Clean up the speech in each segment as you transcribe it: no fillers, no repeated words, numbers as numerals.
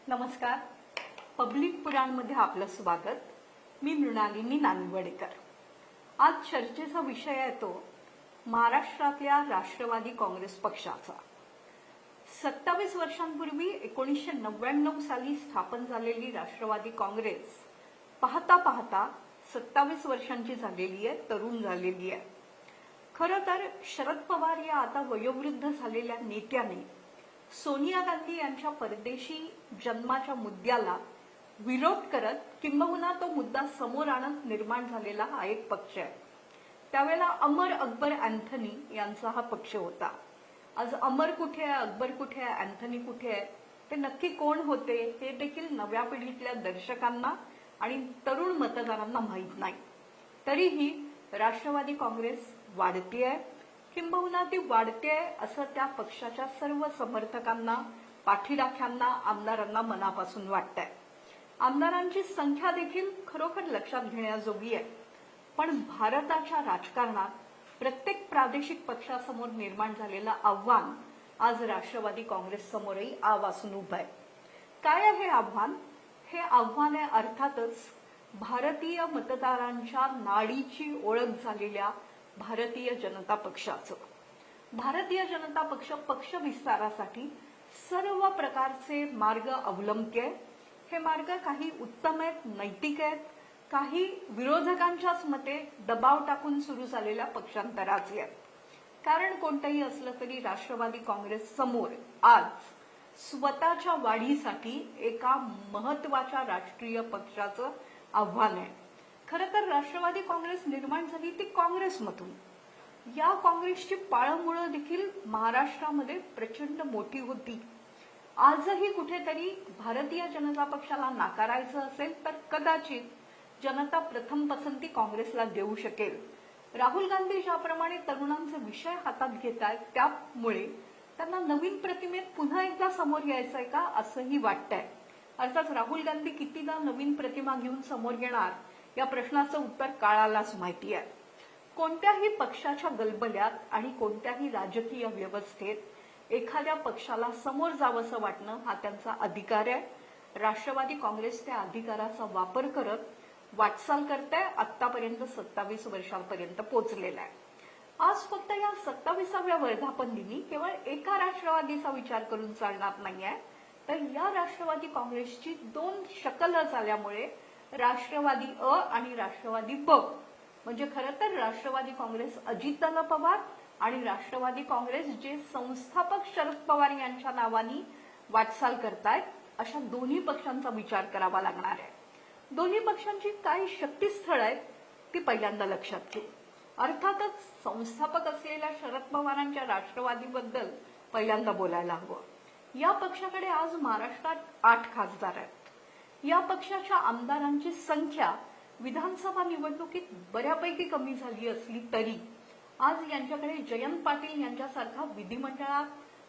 नमस्कार. पब्लिक पुराणमध्ये आपलं स्वागत. मी मृणालिनी नानिवडेकर. आज चर्चेचा विषय आहे तो महाराष्ट्रातल्या राष्ट्रवादी काँग्रेस पक्षाचा. 27 वर्षांपूर्वी 1999 साली स्थापन झालेली राष्ट्रवादी काँग्रेस पाहता पाहता 27 वर्षांची झालेली आहे, तरुण झालेली आहे. खरं तर शरद पवार या आता वयोवृद्ध झालेल्या नेत्याने सोनिया गांधी यांच्या परदेशी जन्माच्या मुद्द्याला विरोध करत किंबहुना तो मुद्दा समोर आणत निर्माण झालेला हा एक पक्ष आहे. त्यावेळेला अमर अकबर अँथनी यांचा हा पक्ष होता. आज अमर कुठे आहे, अकबर कुठे आहे, अँथनी कुठे आहे, ते नक्की कोण होते हे देखील नव्या पिढीतल्या दर्शकांना आणि तरुण मतदारांना माहीत नाही. तरीही राष्ट्रवादी काँग्रेस वाढतेय, किंबहुना ती वाढतेय असं त्या पक्षाच्या सर्व समर्थकांना, पाठीराख्यांना, आमदारांना मनापासून वाटतंय. आमदारांची संख्या देखील खरोखर लक्षात घेण्याजोगी आहे. पण भारताच्या राजकारणात प्रत्येक प्रादेशिक पक्षासमोर निर्माण झालेलं आव्हान आज राष्ट्रवादी काँग्रेस समोरही आवासून उभं आहे. काय आहे हे आव्हान? हे आव्हान आहे अर्थातच भारतीय मतदारांच्या नाडीची ओळख झालेल्या भारतीय जनता पक्षाचं. भारतीय जनता पक्ष पक्ष विस्तारासाठी सर्व प्रकारचे मार्ग अवलंबते. हे मार्ग काही उत्तम आहेत, नैतिक आहेत, काही विरोधकांच्याच मते दबाव टाकून सुरू झालेल्या पक्षांतराचे आहेत. कारण कोणतंही असलं तरी राष्ट्रवादी काँग्रेस समोर आज स्वतःच्या वाढीसाठी एका महत्वाच्या राष्ट्रीय पक्षाचं आव्हान आहे. खरं तर राष्ट्रवादी काँग्रेस निर्माण झाली ती काँग्रेसमधून. या काँग्रेसची पाळंमुळं देखील महाराष्ट्रामध्ये प्रचंड मोठी होती. आजही कुठेतरी भारतीय जनता पक्षाला नाकारायचं असेल तर कदाचित जनता प्रथम पसंती काँग्रेसला देऊ शकेल. राहुल गांधी ज्याप्रमाणे तरुणांचे विषय हातात घेत आहेत त्यामुळे त्यांना नवीन प्रतिमेत पुन्हा एकदा समोर यायचंय का असंही वाटतंय. अर्थात राहुल गांधी कितीदा नवीन प्रतिमा घेऊन समोर येणार या प्रश्नाचं उत्तर काळालाच माहिती आहे. कोणत्याही पक्षाच्या गलबल्यात आणि कोणत्याही राजकीय व्यवस्थेत एखाद्या पक्षाला समोर जावंसं वाटणं हा त्यांचा अधिकार आहे. राष्ट्रवादी काँग्रेस त्या अधिकाराचा वापर करत वाटचाल करते. आतापर्यंत 27 वर्षांपर्यंत पोहोचलेला आहे. आज फक्त या 27व्या वर्धापन दिनी केवळ एका राष्ट्रवादीचा विचार करून चालणार नाहीये, तर या राष्ट्रवादी काँग्रेसची दोन शकलं झाल्यामुळे राष्ट्रवादी अ आणि राष्ट्रवादी ब म्हणजे खरं तर राष्ट्रवादी काँग्रेस अजितदादा पवार आणि राष्ट्रवादी काँग्रेस जे संस्थापक शरद पवार यांच्या नावाने वाटचाल करतायत अशा दोन्ही पक्षांचा विचार करावा लागणार आहे. दोन्ही पक्षांची काही शक्तीस्थळ आहेत ती पहिल्यांदा लक्षात घेऊ. अर्थातच संस्थापक असलेल्या शरद पवारांच्या राष्ट्रवादीबद्दल पहिल्यांदा बोलायला हवं. या पक्षाकडे आज महाराष्ट्रात 8 खासदार आहेत. या पक्षाच्या आमदारांची संख्या विधानसभा निवडणुकीत बऱ्यापैकी कमी झाली असली तरी आज यांच्याकडे जयंत पाटील यांच्यासारखा विधिमंडळात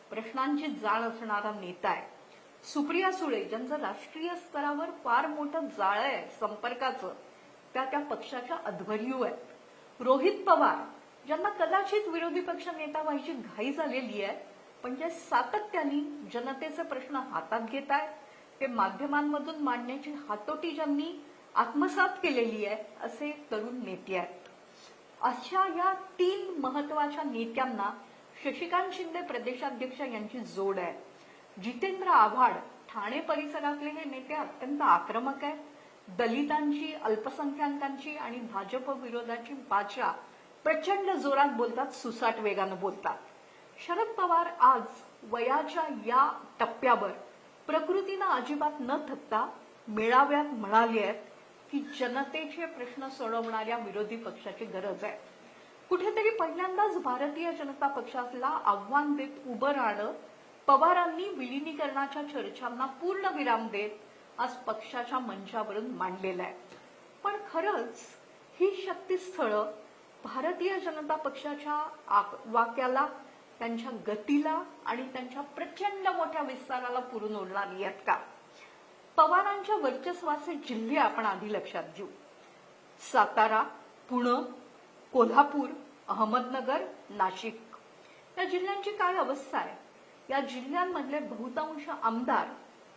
प्रश्नांची जाण असणारा नेता आहे. सुप्रिया सुळे ज्यांचं राष्ट्रीय स्तरावर फार मोठं जाळं आहे संपर्काचं, त्या पक्षाच्या अध्वर्यू आहेत. रोहित पवार ज्यांना कदाचित विरोधी पक्ष नेता व्हायची घाई झालेली आहे, पण जे सातत्याने जनतेचे प्रश्न हातात घेत आहेत, ते माध्यमांमधून मांडण्याची हातोटी ज्यांनी आत्मसात केलेली आहे असे तरुण नेते आहेत. अशा या 3 महत्वाच्या नेत्यांना शशिकांत शिंदे प्रदेशाध्यक्ष यांची जोड आहे. जितेंद्र आव्हाड ठाणे परिसरातले हे नेते अत्यंत आक्रमक आहेत. दलितांची, अल्पसंख्याकांची आणि भाजप विरोधाची भाषा प्रचंड जोरात बोलतात, सुसाट वेगानं बोलतात. शरद पवार आज वयाच्या या टप्प्यावर प्रकृतीनं अजिबात न थकता मेळाव्यात म्हणाले आहेत की जनतेचे प्रश्न सोडवणाऱ्या विरोधी पक्षाची गरज आहे. कुठेतरी पहिल्यांदाच भारतीय जनता पक्षाला आव्हान देत उभं राहणं पवारांनी विलिनीकरणाच्या चर्चांना पूर्ण विराम देत आज पक्षाच्या मंचावरून मांडलेलं आहे. पण खरंच ही शक्तीस्थळं भारतीय जनता पक्षाच्या वाक्याला, त्यांच्या गतीला आणि त्यांच्या प्रचंड मोठ्या विस्ताराला पुरून उरणारी आहेत का? पवारांच्या वर्चस्वाचे जिल्हे आपण आधी लक्षात घेऊ. सातारा, पुणे, कोल्हापूर, अहमदनगर, नाशिक या जिल्ह्यांची काय अवस्था आहे? या जिल्ह्यांमधले बहुतांश आमदार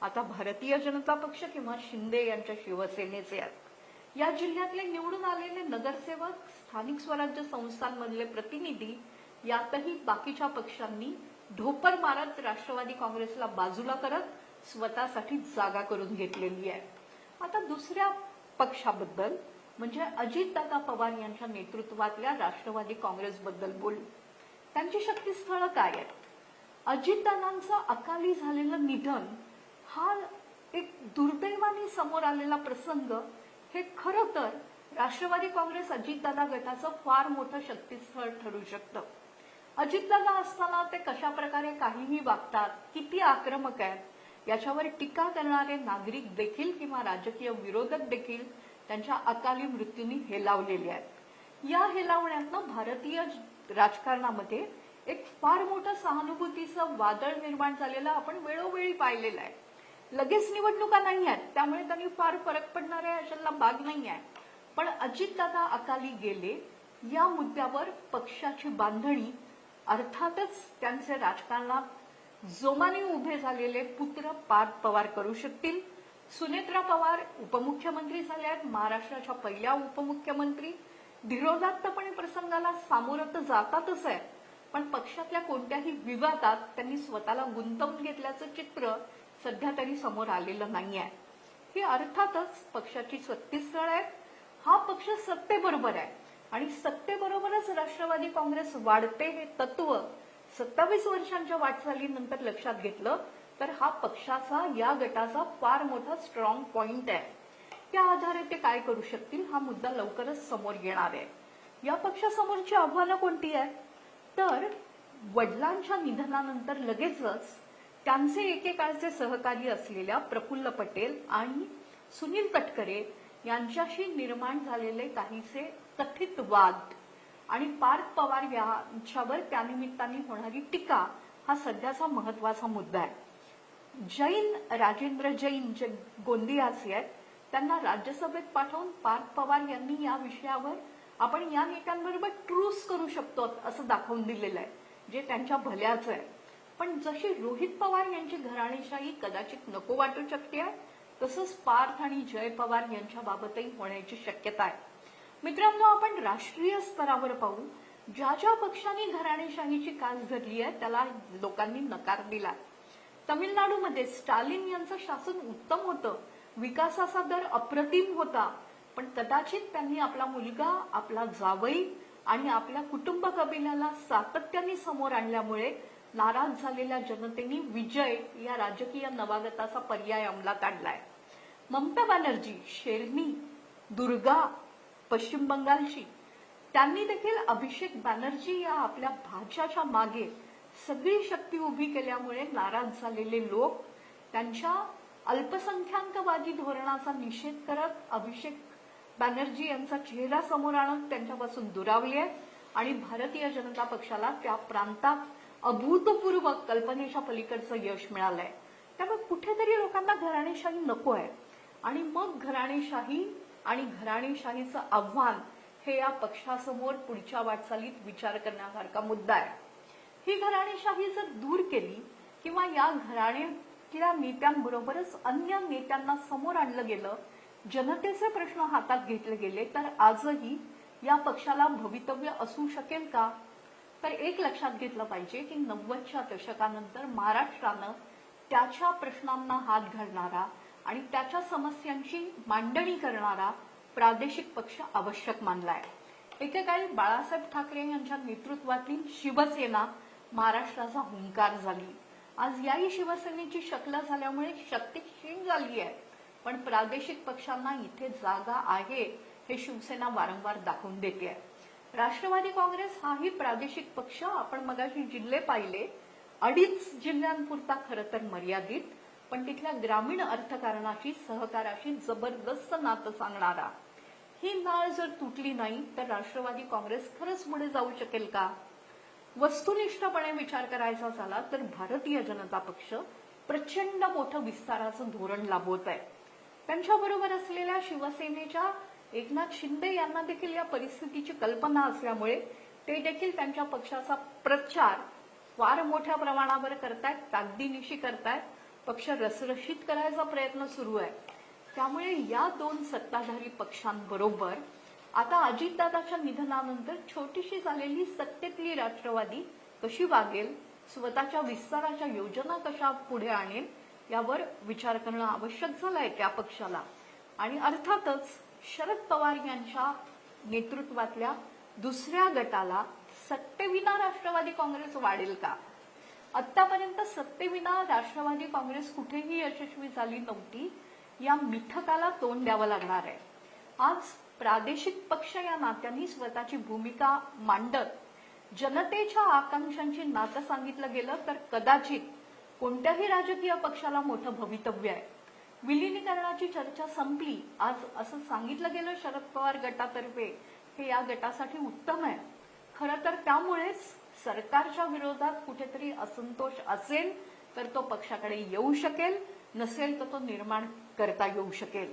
आता भारतीय जनता पक्ष किंवा शिंदे यांच्या शिवसेनेचे आहेत. या जिल्ह्यातले निवडून आलेले नगरसेवक, स्थानिक स्वराज्य संस्थांमधले प्रतिनिधी यातही बाकीच्या पक्षांनी ढोपर मारत राष्ट्रवादी काँग्रेसला बाजूला करत स्वतःसाठी जागा करून घेतलेली आहे. आता दुसऱ्या पक्षाबद्दल म्हणजे अजितदादा पवार यांच्या नेतृत्वातल्या राष्ट्रवादी काँग्रेसबद्दल बोलू. त्यांची शक्तीस्थळं काय आहेत? अजितदादांचं अकाली झालेलं निधन हा एक दुर्दैवाने समोर आलेला प्रसंग हे खरं तर राष्ट्रवादी काँग्रेस अजितदादा गटाचं फार मोठं शक्तीस्थळ ठरू शकतं. अजितदादा असताना ते कशा प्रकारे काहीही वागतात, किती आक्रमक आहेत याच्यावर टीका करणारे नागरिक देखील किंवा राजकीय विरोधक देखील त्यांच्या अकाली मृत्यूंनी हेलावलेले आहेत. या हेलावण्यातनं भारतीय राजकारणामध्ये एक फार मोठं सहानुभूतीचं वादळ निर्माण झालेलं आपण वेळोवेळी पाहिलेलं आहे. लगेच निवडणुका नाही आहेत त्यामुळे त्यांनी फार फरक पडणार आहे अशाला भाग नाही आहे. पण अजितदादा अकाली गेले या मुद्द्यावर पक्षाची बांधणी अर्थातच त्यांचे राजकारणात जोमाने उभे झालेले पुत्र पार्थ पवार करू शकतील. सुनेत्रा पवार उपमुख्यमंत्री झाल्या आहेत, महाराष्ट्राच्या पहिल्या उपमुख्यमंत्री. धीरोदात्तपणे प्रसंगाला सामोरं तर जातातच आहे, पण पक्षातल्या कोणत्याही विवादात त्यांनी स्वतःला गुंतवून घेतल्याचं चित्र सध्या तरी समोर आलेलं नाहीये. ही अर्थातच पक्षाची शक्तीस्थळ आहे. हा पक्ष सत्तेबरोबर आहे आणि सत्तेबरोबरच राष्ट्रवादी काँग्रेस वाढते हे तत्व 27 वर्षांच्या वाटचालीनंतर लक्षात घेतलं तर हा पक्षाचा, या गटाचा फार मोठा स्ट्रॉंग पॉइंट आहे. त्या आधारे ते काय करू शकतील हा मुद्दा लवकरच समोर येणार आहे. या पक्षासमोरची आव्हानं कोणती आहेत? तर वडिलांच्या निधनानंतर लगेचच त्यांचे एकेकाळचे सहकारी असलेल्या प्रफुल्ल पटेल आणि सुनील तटकरे यांच्याशी निर्माण झालेले काहीसे कथित वाद आणि पार्थ पवार यांच्यावर त्यानिमित्ताने होणारी टीका हा सध्याचा महत्वाचा मुद्दा आहे. जैन, राजेंद्र जैन जे गोंदियाचे आहेत त्यांना राज्यसभेत पाठवून पार्थ पवार यांनी या विषयावर आपण या नेत्यांबरोबर ट्रूस करू शकतो असं दाखवून दिलेलं आहे, जे त्यांच्या भल्याचं आहे. पण जशी रोहित पवार यांची घराणेशाही कदाचित नको वाटू शकते तसंच पार्थ आणि जय पवार यांच्या बाबतही होण्याची शक्यता आहे. मित्रांनो, आपण राष्ट्रीय स्तरावर पाहू, ज्या ज्या पक्षांनी घराणेशाहीची कास धरली आहे त्याला लोकांनी नकार दिला. तमिळनाडूमध्ये स्टालिन यांचं शासन उत्तम होतं, विकासाचा दर अप्रतिम होता, पण कदाचित त्यांनी आपला मुलगा, आपला जावई आणि आपल्या कुटुंब कबिल्याला सातत्याने समोर आणल्यामुळे नाराज झालेल्या जनतेने विजय या राजकीय नवागताचा पर्याय अंमलात आणलाय. ममता बॅनर्जी, शेरनी, दुर्गा पश्चिम बंगालची, त्यांनी देखील अभिषेक बॅनर्जी या आपल्या भाच्याच्या मागे सगळी शक्ती उभी केल्यामुळे नाराज झालेले लोक त्यांच्या अल्पसंख्याकवादी धोरणाचा निषेध करत अभिषेक बॅनर्जी यांचा चेहरा समोर आणत त्यांच्यापासून दुरावले आहेत आणि भारतीय जनता पक्षाला त्या प्रांतात अभूतपूर्व कल्पनेच्या पलीकडचं यश मिळालंय. त्यामुळे कुठेतरी लोकांना घराणेशाही नको आहे आणि मग घराणेशाही आणि घराणेशाहीचं आव्हान हे या पक्षासमोर पुढच्या वाटचालीत विचार करण्यासारखा मुद्दा आहे. ही घराणेशाही जर दूर केली किंवा या घराण्यातल्या नेत्यांबरोबरच अन्य नेत्यांना समोर आणलं गेलं, जनतेचे प्रश्न हातात घेतले गेले, तर आजही या पक्षाला भवितव्य असू शकेल का? तर एक लक्षात घेतलं पाहिजे की 90च्या दशकानंतर महाराष्ट्रानं त्याच्या प्रश्नांना हात घालणारा आणि त्याच्या समस्यांची मांडणी करणारा प्रादेशिक पक्ष आवश्यक मानलाय. एकेकाळी बाळासाहेब ठाकरे यांच्या नेतृत्वातील शिवसेना महाराष्ट्राचा हुंकार झाली. आज याही शिवसेनेची शक्ल झाल्यामुळे शक्ती क्षीण झाली आहे, पण प्रादेशिक पक्षांना इथे जागा आहे हे शिवसेना वारंवार दाखवून देते. राष्ट्रवादी काँग्रेस हाही प्रादेशिक पक्ष, आपण मगाशी जिल्हे पाहिले, 2.5 जिल्ह्यांपुरता खरं तर मर्यादित, पण तिथल्या ग्रामीण अर्थकारणाशी, सहकाराशी जबरदस्त नातं सांगणारा. ही नाळ जर तुटली नाही तर राष्ट्रवादी काँग्रेस खरंच पुढे जाऊ शकेल का? वस्तुनिष्ठपणे विचार करायचा झाला तर भारतीय जनता पक्ष प्रचंड मोठं विस्ताराचं धोरण राबवत आहे. त्यांच्याबरोबर असलेल्या शिवसेनेच्या एकनाथ शिंदे यांना देखील या परिस्थितीची कल्पना असल्यामुळे ते देखील त्यांच्या पक्षाचा प्रचार फार मोठ्या प्रमाणावर करतायत, ताकदीनिशी करतायत पक्ष रसरशीत करायचा प्रयत्न सुरू आहे. त्यामुळे या दोन सत्ताधारी पक्षांबरोबर आता अजितदादाच्या निधनानंतर छोटीशी झालेली सत्तेतली राष्ट्रवादी कशी वागेल, स्वतःच्या विस्ताराच्या योजना कशा पुढे आणेल यावर विचार करणं आवश्यक झालंय त्या पक्षाला. आणि अर्थातच शरद पवार यांच्या नेतृत्वातल्या दुसऱ्या गटाला सत्तेविना राष्ट्रवादी काँग्रेस वाढेल का? आतापर्यंत सत्तेविना राष्ट्रवादी काँग्रेस कुठेही यशस्वी झाली नव्हती. या मिथकाला तोंड द्यावं लागणार आहे. आज प्रादेशिक पक्ष या नात्यांनी स्वतःची भूमिका मांडत जनतेच्या आकांक्षांची नातं सांगितलं गेलं तर कदाचित कोणत्याही राजकीय पक्षाला मोठं भवितव्य आहे. विलिनीकरणाची चर्चा संपली आज असं सांगितलं गेलं शरद पवार गटातर्फे, हे या गटासाठी उत्तम आहे. खरं तर त्यामुळेच सरकारच्या विरोधात कुठेतरी असंतोष असेल तर तो पक्षाकडे येऊ शकेल, नसेल तर तो निर्माण करता येऊ शकेल.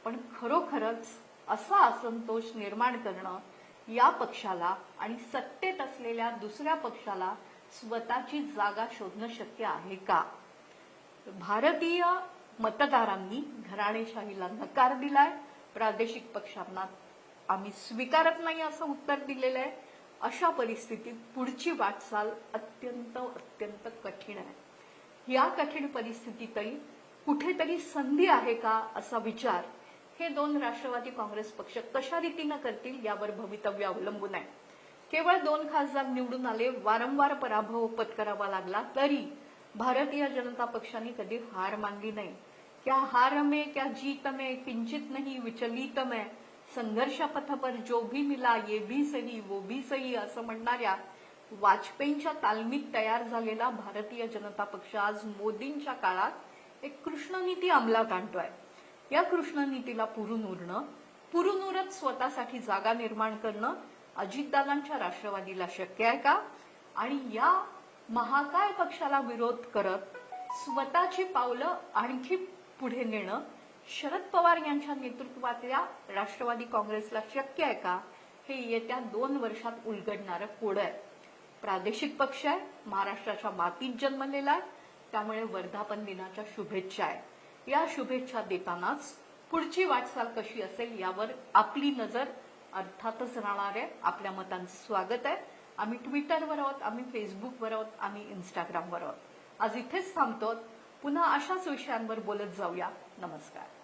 पण खरोखरच असा असंतोष निर्माण करणं या पक्षाला आणि सत्तेत असलेल्या दुसऱ्या पक्षाला स्वतःची जागा शोधणं शक्य आहे का? भारतीय मतदारांनी घराणेशाहीला नकार दिलाय. प्रादेशिक पक्षांना आम्ही स्वीकारत नाही असं उत्तर दिलेलं आहे. अशा परिस्थितीत पुढची वाटचाल अत्यंत अत्यंत कठीण आहे. या कठीण परिस्थितीतही कुठेतरी संधी आहे का असा विचार हे दोन राष्ट्रवादी काँग्रेस पक्ष कशा रीतीनं करतील यावर भवितव्य अवलंबून आहे. केवळ 2 खासदार निवडून आले, वारंवार पराभव पत्करावा लागला, तरी भारतीय जनता पक्षाने कधी हार मानली नाही. क्या हार में क्या जीत में किंचित नहीं विचलित में, संघर्ष पथ पर जो भी मिला ये भी सही वो भी सही असं म्हणणाऱ्या वाजपेयींच्या तालमीत तयार झालेला भारतीय जनता पक्ष आज मोदींच्या काळात एक कृष्णनीती अंमलात आणतोय. या कृष्णनीतीला पुरून उरत स्वतःसाठी जागा निर्माण करणं अजितदादांच्या राष्ट्रवादीला शक्य आहे का? आणि या महाकाय पक्षाला विरोध करत स्वतःची पावलं आणखी पुढे नेणं शरद पवार यांच्या नेतृत्वातल्या राष्ट्रवादी काँग्रेसला शक्य आहे का? हे येत्या 2 वर्षात उलगडणारं कोडं आहे. प्रादेशिक पक्ष आहे, महाराष्ट्राच्या मातीत जन्मलेला आहे, त्यामुळे वर्धापन दिनाच्या शुभेच्छा आहे. या शुभेच्छा देतानाच पुढची वाटचाल कशी असेल यावर आपली नजर अर्थातच राहणार आहे. आपल्या मतांचं स्वागत आहे. आम्ही ट्विटरवर आहोत, आम्ही फेसबुकवर आहोत, आम्ही इंस्टाग्रामवर आहोत. आज इथेच थांबतो. पुन्हा अशाच विषयांवर बोलत जाऊया. नमस्कार.